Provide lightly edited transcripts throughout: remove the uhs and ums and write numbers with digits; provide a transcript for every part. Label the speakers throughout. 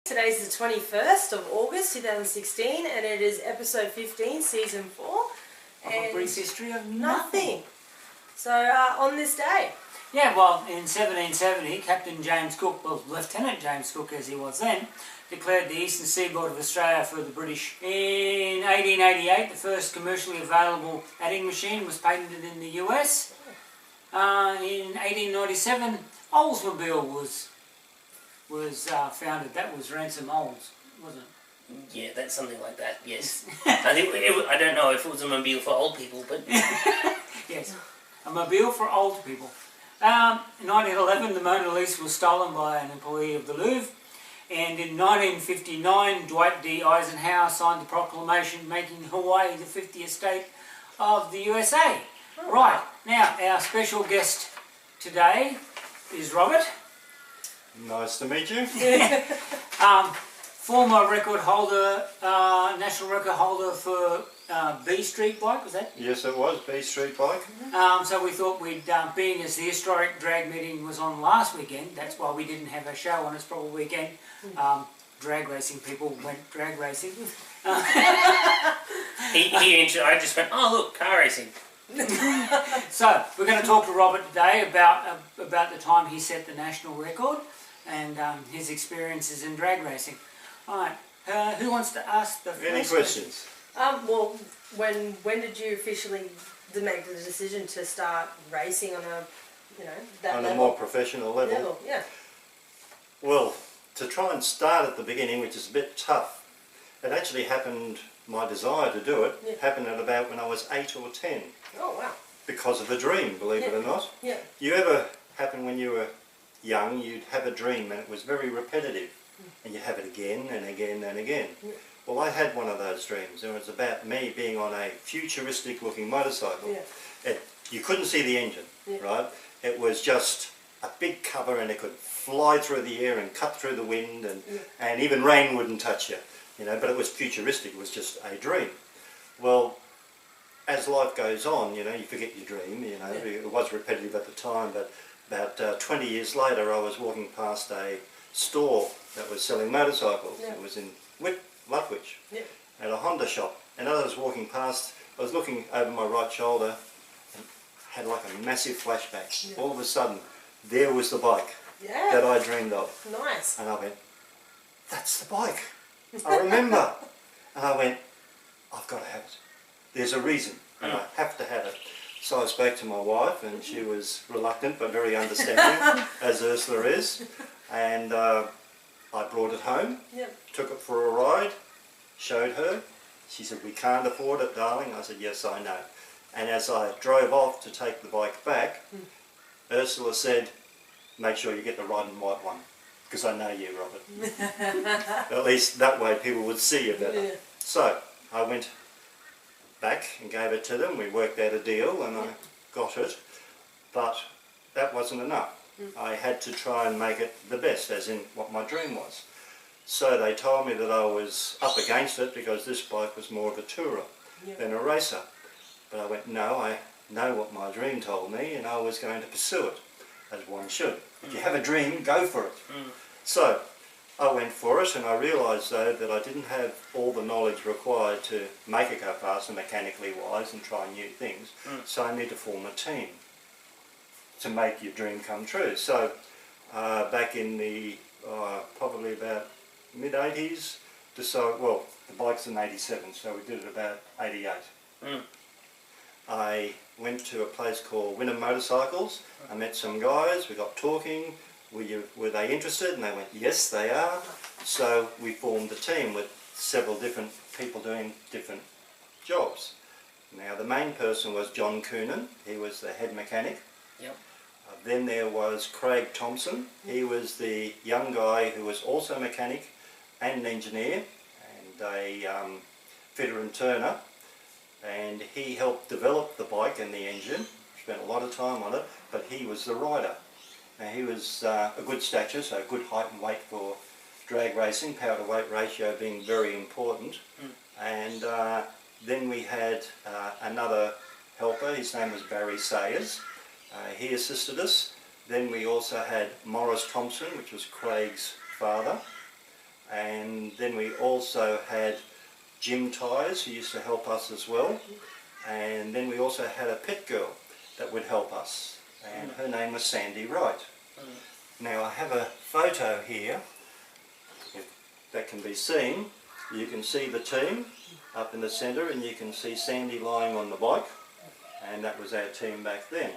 Speaker 1: Today's the 21st of August 2016 and it is episode 15, season 4.
Speaker 2: Of a brief history of
Speaker 1: nothing. So on this day.
Speaker 2: Yeah, well, in 1770, Captain James Cook, well, Lieutenant James Cook as he was then, declared the eastern seaboard of Australia for the British. In 1888, the first commercially available adding machine was patented in the US. In 1897, Oldsmobile was founded. That was Ransom Olds, wasn't it?
Speaker 3: Yeah, that's something like that, yes. I don't know if it was a mobile for old people, but...
Speaker 2: Yes, a mobile for old people. In 1911, the Mona Lisa was stolen by an employee of the Louvre. And in 1959, Dwight D. Eisenhower signed the proclamation making Hawaii the 50th state of the USA. Oh. Right, now our special guest today is Robert.
Speaker 4: Nice to meet you.
Speaker 2: Former record holder, national record holder for B Street bike, was that?
Speaker 4: Yes, it was, B Street bike.
Speaker 2: So we thought we'd, being as the historic drag meeting was on last weekend, that's why we didn't have a show on It's Probably Weekend. Drag racing people went drag racing.
Speaker 3: I just went, oh look, car racing.
Speaker 2: So we're going to talk to Robert today about the time he set the national record and his experiences in drag racing. Alright, who wants to ask the first
Speaker 4: Any questions?
Speaker 1: Well, when did you officially make the decision to start racing on a, that
Speaker 4: on
Speaker 1: level?
Speaker 4: a more professional level?
Speaker 1: Yeah.
Speaker 4: Well, to try and start at the beginning, which is a bit tough, it actually happened, my desire to do it, happened at about when I was 8 or 10.
Speaker 1: Oh, wow.
Speaker 4: Because of a dream, believe it or not.
Speaker 1: Yeah.
Speaker 4: You ever happen when you were young, you'd have a dream and it was very repetitive. And you have it again and again and again. Well, I had one of those dreams, and it was about me being on a futuristic looking motorcycle. You couldn't see the engine, right? It was just a big cover and it could fly through the air and cut through the wind, and even rain wouldn't touch you, but it was futuristic, it was just a dream. Well, as life goes on, you forget your dream, it was repetitive at the time, but about 20 years later I was walking past a store that was selling motorcycles. It was in Lutwich, at a Honda shop, and as I was walking past, I was looking over my right shoulder and had like a massive flashback. All of a sudden, there was the bike that I dreamed of.
Speaker 1: Nice.
Speaker 4: And I went, that's the bike. I remember. And I went, I've got to have it. There's a reason, and I have to have it. So I spoke to my wife, and she was reluctant but very understanding, as Ursula is. And I brought it home, took it for a ride, showed her. She said, we can't afford it, darling. I said, yes, I know. And as I drove off to take the bike back, Ursula said, make sure you get the red and white one, because I know you, Robert. At least that way people would see you better. So I went back and gave it to them. We worked out a deal and I got it, but that wasn't enough. I had to try and make it the best, as in what my dream was. So they told me that I was up against it because this bike was more of a tourer than a racer. But I went, no, I know what my dream told me and I was going to pursue it, as one should. If you have a dream, go for it. So I went for it, and I realised though that I didn't have all the knowledge required to make it go faster mechanically wise and try new things. So I need to form a team to make your dream come true. So back in the probably about mid-80s, well, the bike's in 87, so we did it about 88. I went to a place called Wynnum Motorcycles. I met some guys, we got talking. Were they interested? And they went, yes, they are. So we formed a team with several different people doing different jobs. Now the main person was John Coonan. He was the head mechanic. Then there was Craig Thompson. He was the young guy who was also a mechanic and an engineer and a fitter and turner. And he helped develop the bike and the engine. Spent a lot of time on it, but he was the rider. Now he was a good stature, so good height and weight for drag racing, power to weight ratio being very important. And then we had another helper, his name was Barry Sayers. He assisted us. Then we also had Morris Thompson, which was Craig's father, and then we also had Jim Tyres, who used to help us as well, and then we also had a pet girl that would help us, and her name was Sandy Wright. Now I have a photo here, if that can be seen. You can see the team up in the centre, and you can see Sandy lying on the bike, and that was our team back then.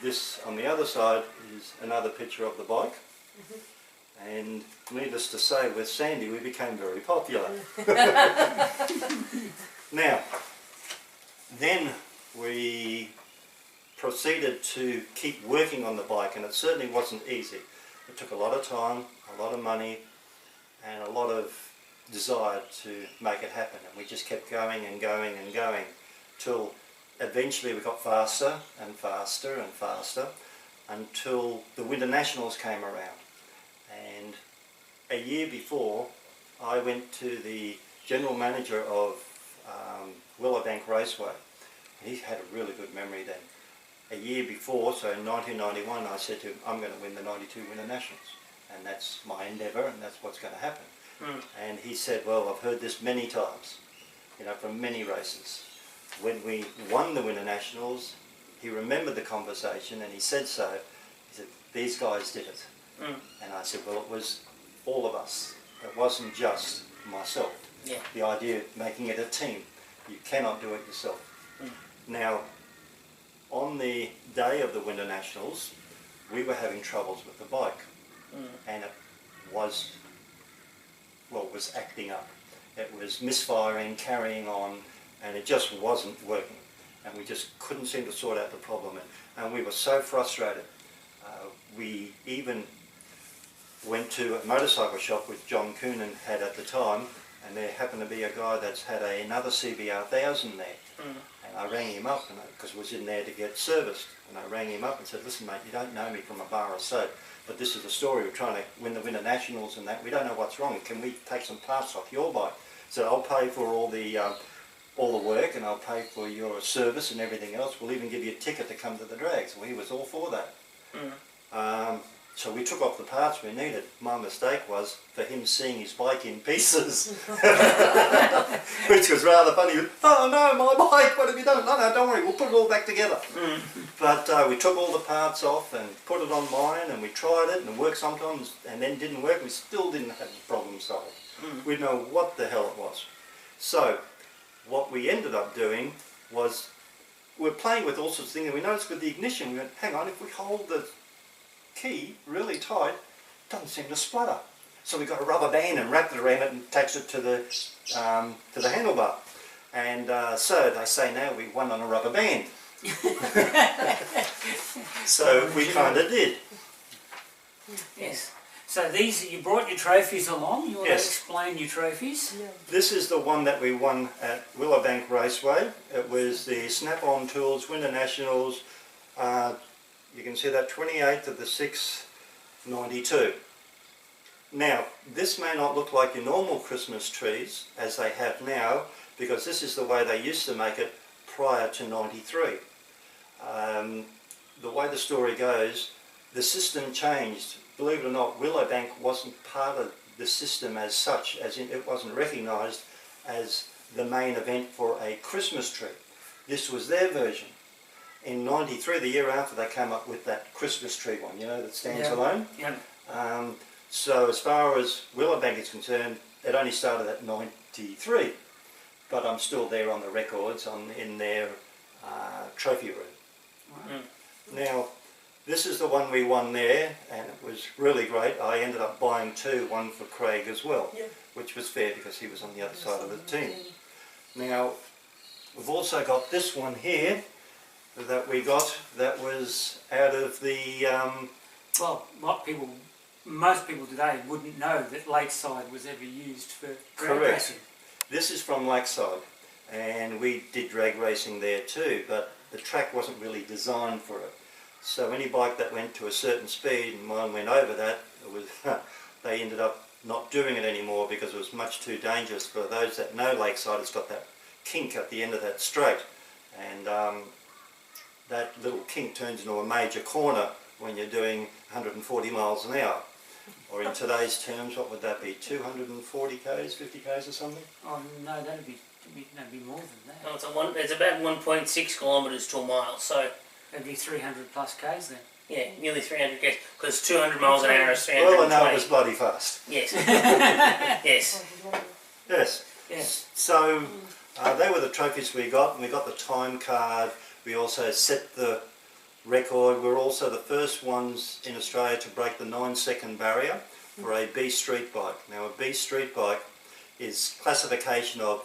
Speaker 4: This on the other side is another picture of the bike, and needless to say, with Sandy we became very popular. Now, then we proceeded to keep working on the bike, and it certainly wasn't easy. It took a lot of time, a lot of money, and a lot of desire to make it happen, and we just kept going and going and going till eventually we got faster and faster and faster until the Winter Nationals came around. And a year before, I went to the general manager of Willowbank Raceway. He had a really good memory then. A year before, so in 1991, I said to him, I'm going to win the 92 Winter Nationals, and that's my endeavour, and that's what's going to happen. And he said, well, I've heard this many times, you know, from many races. When we won the Winter Nationals, he remembered the conversation, and he said so. He said, these guys did it. And I said, well, it was all of us. It wasn't just myself.
Speaker 3: Yeah.
Speaker 4: The idea of making it a team. You cannot do it yourself. Now, on the day of the Winter Nationals, we were having troubles with the bike, and it was, well, it was acting up. It was misfiring, carrying on, and it just wasn't working, and we just couldn't seem to sort out the problem, and we were so frustrated. We even went to a motorcycle shop which John Coonan had at the time, and there happened to be a guy that's had another CBR 1000 there. And I rang him up, because it was in there to get serviced, and I rang him up and said, listen mate, you don't know me from a bar of soap, but this is the story, we're trying to win the Winter Nationals and that, we don't know what's wrong, can we take some parts off your bike? So I'll pay for all the work, and I'll pay for your service and everything else, we'll even give you a ticket to come to the drag. So he was all for that. So we took off the parts we needed. My mistake was for him seeing his bike in pieces, which was rather funny. He went, oh no, my bike, what have you done? No, no, don't worry, we'll put it all back together. But we took all the parts off and put it on mine, and we tried it, and it worked sometimes, and then didn't work. We still didn't have the problem solved. We didn't know what the hell it was. So what we ended up doing was, we were playing with all sorts of things, and we noticed with the ignition, we went, hang on, if we hold the key really tight, it doesn't seem to splutter. So we got a rubber band and wrapped it around it and attached it to the handlebar. And so they say now we won on a rubber band. So we kind of did.
Speaker 2: Yes. So these, you brought your trophies along. You want
Speaker 4: Yes.
Speaker 2: to explain your trophies?
Speaker 1: Yeah.
Speaker 4: This is the one that we won at Willowbank Raceway. It was the Snap-on Tools Winter Nationals. You can see that 28th of the 6th, 92. Now, this may not look like your normal Christmas trees as they have now, because this is the way they used to make it prior to 93. The way the story goes, the system changed. Believe it or not, Willowbank wasn't part of the system as such, as in it wasn't recognised as the main event for a Christmas tree. This was their version. In 93, the year after, they came up with that Christmas tree one, you know, that stands alone.
Speaker 2: Yeah.
Speaker 4: So as far as Willowbank is concerned, it only started at 93, but I'm still there on the records, in their trophy room. Now, this is the one we won there, and it was really great. I ended up buying two, one for Craig as well, which was fair because he was on the other side of the team. Now, we've also got this one here that we got that was out of the...
Speaker 2: Well, most people today wouldn't know that Lakeside was ever used for drag
Speaker 4: Correct.
Speaker 2: racing.
Speaker 4: This is from Lakeside, and we did drag racing there too, but the track wasn't really designed for it. So any bike that went to a certain speed, and mine went over that, it was, they ended up not doing it anymore because it was much too dangerous. For those that know Lakeside, it's got that kink at the end of that straight, and that little kink turns into a major corner when you're doing 140 miles an hour. Or in today's terms, what would that be? 240 k's, 50 k's or something?
Speaker 2: Oh no, that'd be more than that.
Speaker 3: No, it's about 1.6 kilometres to a mile, so
Speaker 2: That'd be 300 plus k's then.
Speaker 3: yeah, nearly 300 k's, because 200 miles an hour is 320.
Speaker 4: Well, I know it was bloody fast.
Speaker 3: Yes. Yes.
Speaker 4: Yes.
Speaker 2: Yeah.
Speaker 4: So they were the trophies we got, and we got the time card. We also set the record. We were also the first ones in Australia to break the 9-second barrier for a B street bike. Now, a B street bike is classification of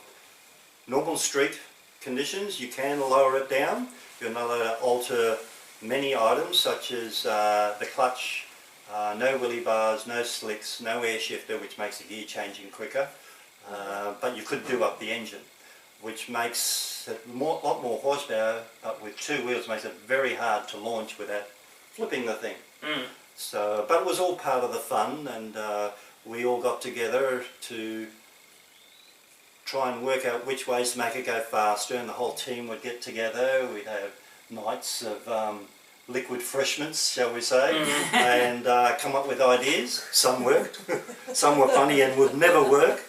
Speaker 4: normal street conditions. You can lower it down. You're not allowed to alter many items, such as the clutch, no wheelie bars, no slicks, no air shifter, which makes the gear changing quicker. But you could do up the engine, which makes it a lot more horsepower, but with two wheels makes it very hard to launch without flipping the thing. So, but it was all part of the fun, and we all got together to try and work out which ways to make it go faster, and the whole team would get together. We'd have nights of liquid refreshments, shall we say, and come up with ideas. Some worked, some were funny and would never work.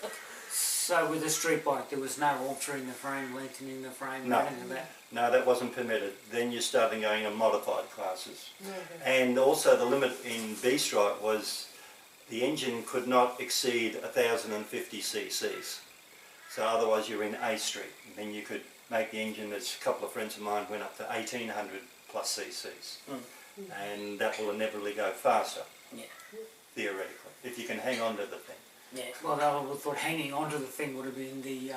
Speaker 2: So with a street bike, there was no altering the frame, lengthening the frame,
Speaker 4: No.
Speaker 2: anything of that.
Speaker 4: No, that wasn't permitted. Then you started going to modified classes. And also the limit in B-Strike was the engine could not exceed 1050 cc's. So otherwise you're in A Street. And then you could make the engine, as a couple of friends of mine went up to 1800 plus cc's. And that will inevitably go faster,
Speaker 3: Yeah.
Speaker 4: theoretically, if you can hang on to the thing.
Speaker 3: Yeah.
Speaker 2: Well, I would have thought hanging onto the thing would have been the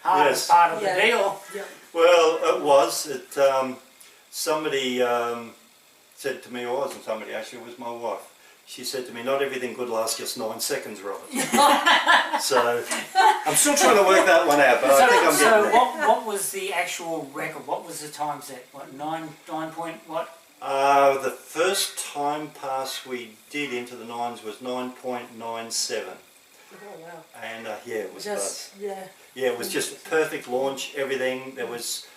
Speaker 2: hardest part of the deal.
Speaker 4: Well, it was. Somebody said to me, or it wasn't somebody actually, it was my wife. She said to me, not everything good lasts just 9 seconds, Robert. So, I'm still trying to work that one out, but I think I'm getting there.
Speaker 2: So what was the actual record? What was the time set? What, 9 point what?
Speaker 4: The first time pass we did into the 9s was 9.97.
Speaker 1: Oh wow.
Speaker 4: And yeah, it was
Speaker 1: Just
Speaker 4: buzz.
Speaker 1: yeah.
Speaker 4: Yeah, it was just a perfect launch, everything. It was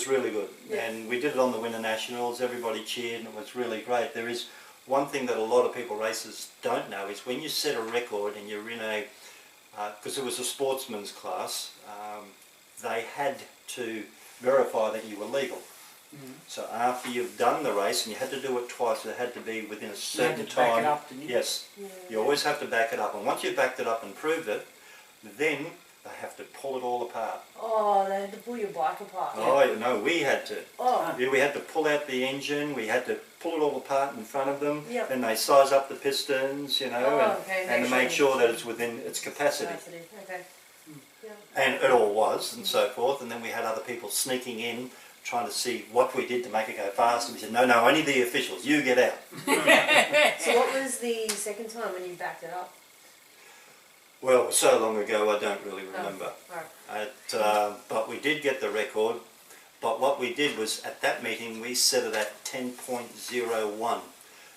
Speaker 4: really good.
Speaker 1: Yeah.
Speaker 4: And we did it on the Winter Nationals, everybody cheered, and it was really great. There is one thing that a lot of people racers don't know is when you set a record and you're in a, because it was a sportsman's class, they had to verify that you were legal. So after you've done the race, and you had to do it twice, it had to be within a certain time.
Speaker 2: Back it up, didn't you?
Speaker 4: Yes,
Speaker 1: Yeah.
Speaker 4: you always have to back it up, and once you've backed it up and proved it, then they have to pull it all apart.
Speaker 1: Oh, they had to pull your bike apart.
Speaker 4: Oh no, we had to.
Speaker 1: Oh.
Speaker 4: Yeah, we had to pull out the engine, we had to pull it all apart in front of them,
Speaker 1: Yep.
Speaker 4: then they size up the pistons, you know,
Speaker 1: Oh, okay.
Speaker 4: and to make sure that it's within its capacity.
Speaker 1: Okay. Yeah.
Speaker 4: And it all was, and so forth, and then we had other people sneaking in, trying to see what we did to make it go fast, and we said, no, only the officials, you get out.
Speaker 1: So what was the second time when you backed it up?
Speaker 4: Well, it was so long ago I don't really remember.
Speaker 1: Right.
Speaker 4: But we did get the record, but what we did was, at that meeting, we set it at 10.01.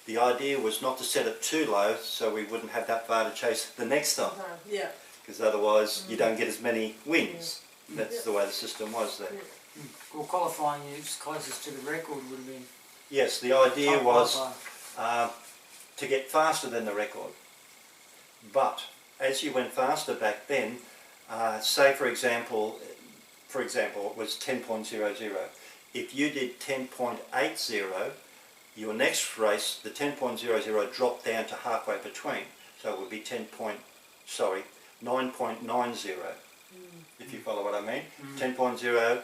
Speaker 4: The idea was not to set it too low, so we wouldn't have that far to chase the next time,
Speaker 1: Yeah.
Speaker 4: because otherwise you don't get as many wins. That's the way the system was there.
Speaker 2: Well, qualifying is closest to the record would have been.
Speaker 4: Yes, the idea
Speaker 2: top
Speaker 4: was
Speaker 2: qualifying.
Speaker 4: to get faster than the record. But as you went faster back then, say for example, it was 10.00. If you did 10.80, your next race, the 10.00 dropped down to halfway between. So it would be 9.90. If you follow what I mean. 10.0,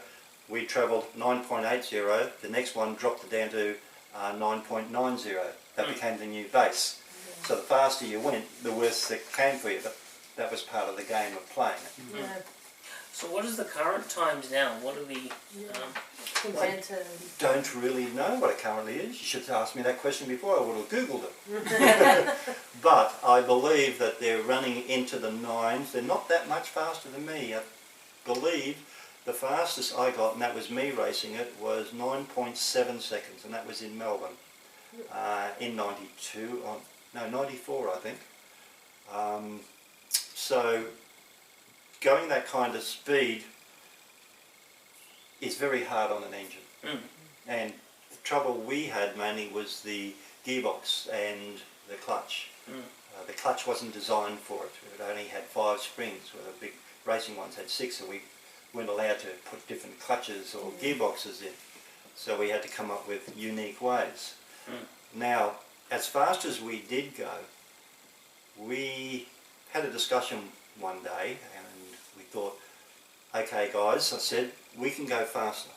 Speaker 4: we travelled 9.80, the next one dropped it down to 9.90. That became the new base. So the faster you went, the worse it came for you, but that was part of the game of playing it.
Speaker 1: Yeah.
Speaker 3: So what is the current times now? What are the...
Speaker 1: Compared to...
Speaker 4: Don't really know what it currently is. You should have asked me that question before, I would have Googled it. But I believe that they're running into the 9s. They're not that much faster than me. I believe the fastest I got, and that was me racing it, was 9.7 seconds, and that was in Melbourne in 92, no 94 I think. So going that kind of speed is very hard on an engine. And the trouble we had mainly was the gearbox, and the clutch. The clutch wasn't designed for it. It only had 5 springs, where the big racing ones had 6, so we weren't allowed to put different clutches or gearboxes in. So we had to come up with unique ways. Now, as fast as we did go, we had a discussion one day and we thought, okay guys, I said, we can go faster.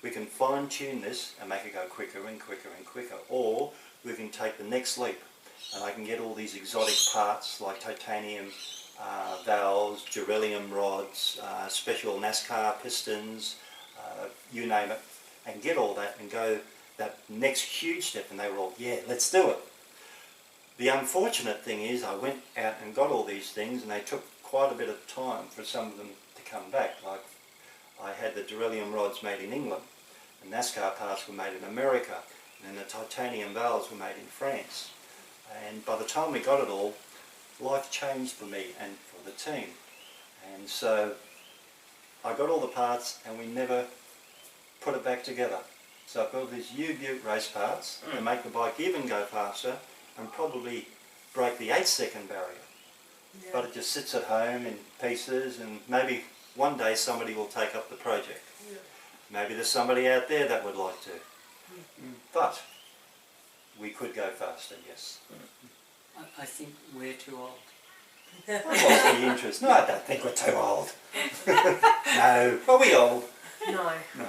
Speaker 4: We can fine tune this and make it go quicker and quicker and quicker, or we can take the next leap and I can get all these exotic parts like titanium valves, beryllium rods, special NASCAR pistons, you name it, and get all that and go that next huge step. And they were all, yeah, let's do it. The unfortunate thing is I went out and got all these things and they took quite a bit of time for some of them to come back. Like I had the beryllium rods made in England, the NASCAR parts were made in America, and then the titanium valves were made in France. And by the time we got it all, life changed for me and for the team. And so I got all the parts and we never put it back together. So I built these U-Butte race parts to make the bike even go faster and probably break the 8-second barrier.
Speaker 1: Yeah.
Speaker 4: But it just sits at home in pieces, and maybe one day somebody will take up the project.
Speaker 1: Yeah.
Speaker 4: Maybe there's somebody out there that would like to. But we could go faster, yes.
Speaker 2: I think we're too old.
Speaker 4: What's the interest? No, I don't think we're too old. No. Are we old?
Speaker 1: No.
Speaker 4: No.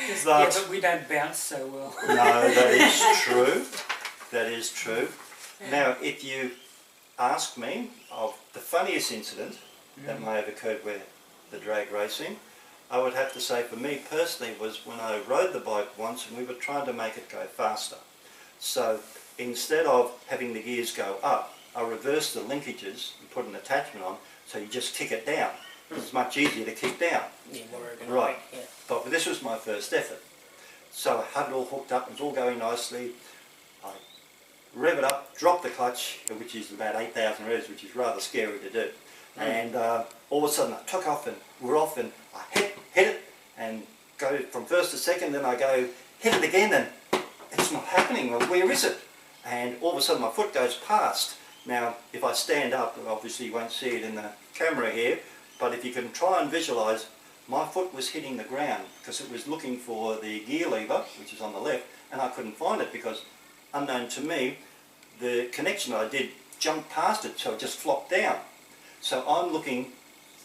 Speaker 1: Just,
Speaker 2: Yeah, but we don't bounce so well.
Speaker 4: No, that is true. That is true. Now, if you ask me of the funniest incident that may have occurred with the drag racing, I would have to say for me personally was when I rode the bike once and we were trying to make it go faster. So instead of having the gears go up, I reversed the linkages and put an attachment on, so you just kick it down. It's much easier to kick down.
Speaker 3: Yeah, more ergonomic.
Speaker 4: Right.
Speaker 3: Yeah.
Speaker 4: But this was my first effort. So I had it all hooked up, it was all going nicely. I rev it up, drop the clutch, which is about 8,000 revs, which is rather scary to do. And all of a sudden I took off and we're off, and I hit it and go from first to second, then I go hit it again and it's not happening. Well, where is it? And all of a sudden my foot goes past. Now if I stand up, obviously you won't see it in the camera here, but if you can try and visualise, my foot was hitting the ground because it was looking for the gear lever, which is on the left, and I couldn't find it because, unknown to me, the connection I did jumped past it, so it just flopped down. So I'm looking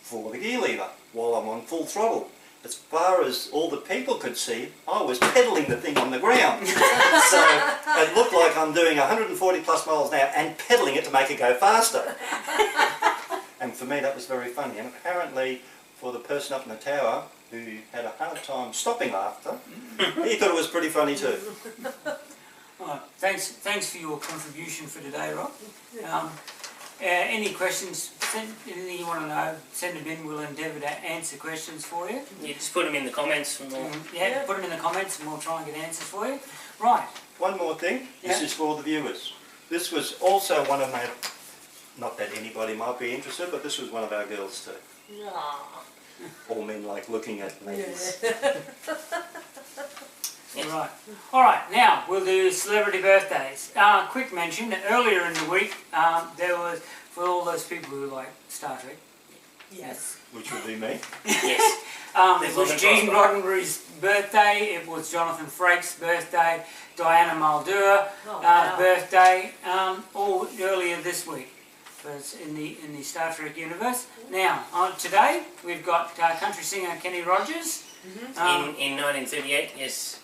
Speaker 4: for the gear lever while I'm on full throttle. As far as all the people could see, I was pedalling the thing on the ground. So it looked like I'm doing 140 plus miles an hour and pedalling it to make it go faster. And for me that was very funny. And apparently for the person up in the tower who had a hard time stopping laughter, he thought it was pretty funny too.
Speaker 2: Right. Thanks for your contribution for today, Rob. Any questions, anything you want to know, send them in. We'll endeavour to answer questions for you.
Speaker 3: Yeah, just put them in the comments. And we'll...
Speaker 2: Put them in the comments and we'll try and get answers for you. Right.
Speaker 4: One more thing, this is for the viewers. This was also one of my, not that anybody might be interested, but this was one of our girls too.
Speaker 1: Aww.
Speaker 4: All men like looking at ladies.
Speaker 2: Right. Alright, now we'll do celebrity birthdays. Quick mention that earlier in the week there was, for all those people who like Star Trek,
Speaker 1: Yes.
Speaker 4: Which would be me.
Speaker 3: Yes.
Speaker 2: it was Gene Roddenberry's birthday, it was Jonathan Frakes' birthday, Diana Mulder birthday, all earlier this week. So it's in the Star Trek universe. Now, today we've got country singer Kenny Rogers.
Speaker 3: In 1938, yes.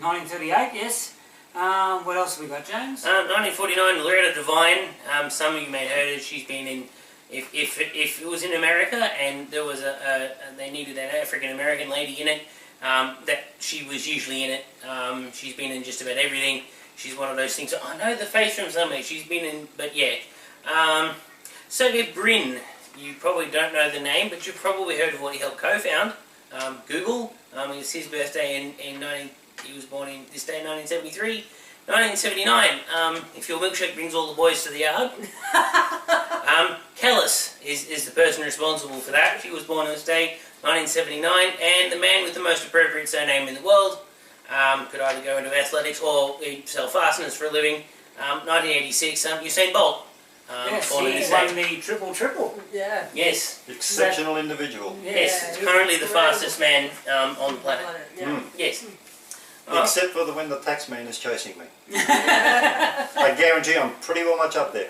Speaker 2: 1938, yes. What else have we got, James?
Speaker 3: 1949, Loretta Devine. Some of you may have heard her. She's been in. If it was in America and there was they needed an African American lady in it, that she was usually in it. She's been in just about everything. She's one of those things. I know the face from somewhere. She's been in, but yeah. Sergey Brin. You probably don't know the name, but you've probably heard of what he helped co-found. Google. It's his birthday he was born in this day, 1973. 1979, if your milkshake brings all the boys to the yard. Kellis is the person responsible for that. She was born on this day, 1979, and the man with the most appropriate surname in the world. Could either go into athletics or sell fasteners for a living. 1986, Usain Bolt.
Speaker 2: Yes,
Speaker 3: born in
Speaker 2: he
Speaker 3: this
Speaker 2: won
Speaker 3: age.
Speaker 2: the triple.
Speaker 1: Yeah.
Speaker 3: Yes,
Speaker 4: Exceptional individual.
Speaker 3: yes,
Speaker 1: Yeah,
Speaker 3: he's
Speaker 1: he's
Speaker 3: currently the
Speaker 1: incredible.
Speaker 3: fastest man on the planet.
Speaker 1: Yeah.
Speaker 3: Yes.
Speaker 4: Except for when the tax man is chasing me. I guarantee I'm pretty well much up there.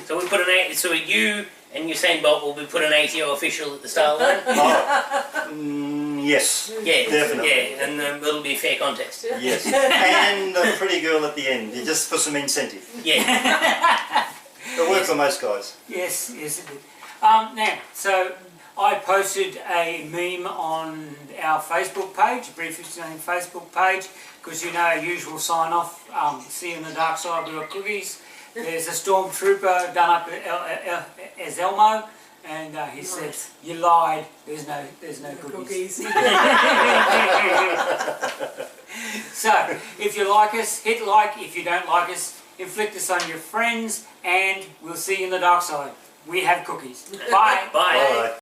Speaker 3: So we put an 8, so you and Usain Bolt will be put an ATO official at the start line?
Speaker 4: Oh, yes.
Speaker 3: Yeah,
Speaker 4: Definitely.
Speaker 3: Yeah, and it'll be a fair contest.
Speaker 4: Yes. And a pretty girl at the end, just for some incentive.
Speaker 3: Yeah.
Speaker 4: It works for most guys.
Speaker 2: Yes, yes it did. Now, so I posted a meme on our Facebook page, Ep.15 Facebook page, because you know our usual sign off, see you on the dark side, we got cookies. There's a stormtrooper done up as Elmo, and he said, "You lied. There's no cookies." So, if you like us, hit like. If you don't like us, inflict us on your friends, and we'll see you in the dark side. We have cookies. Bye.
Speaker 3: Bye.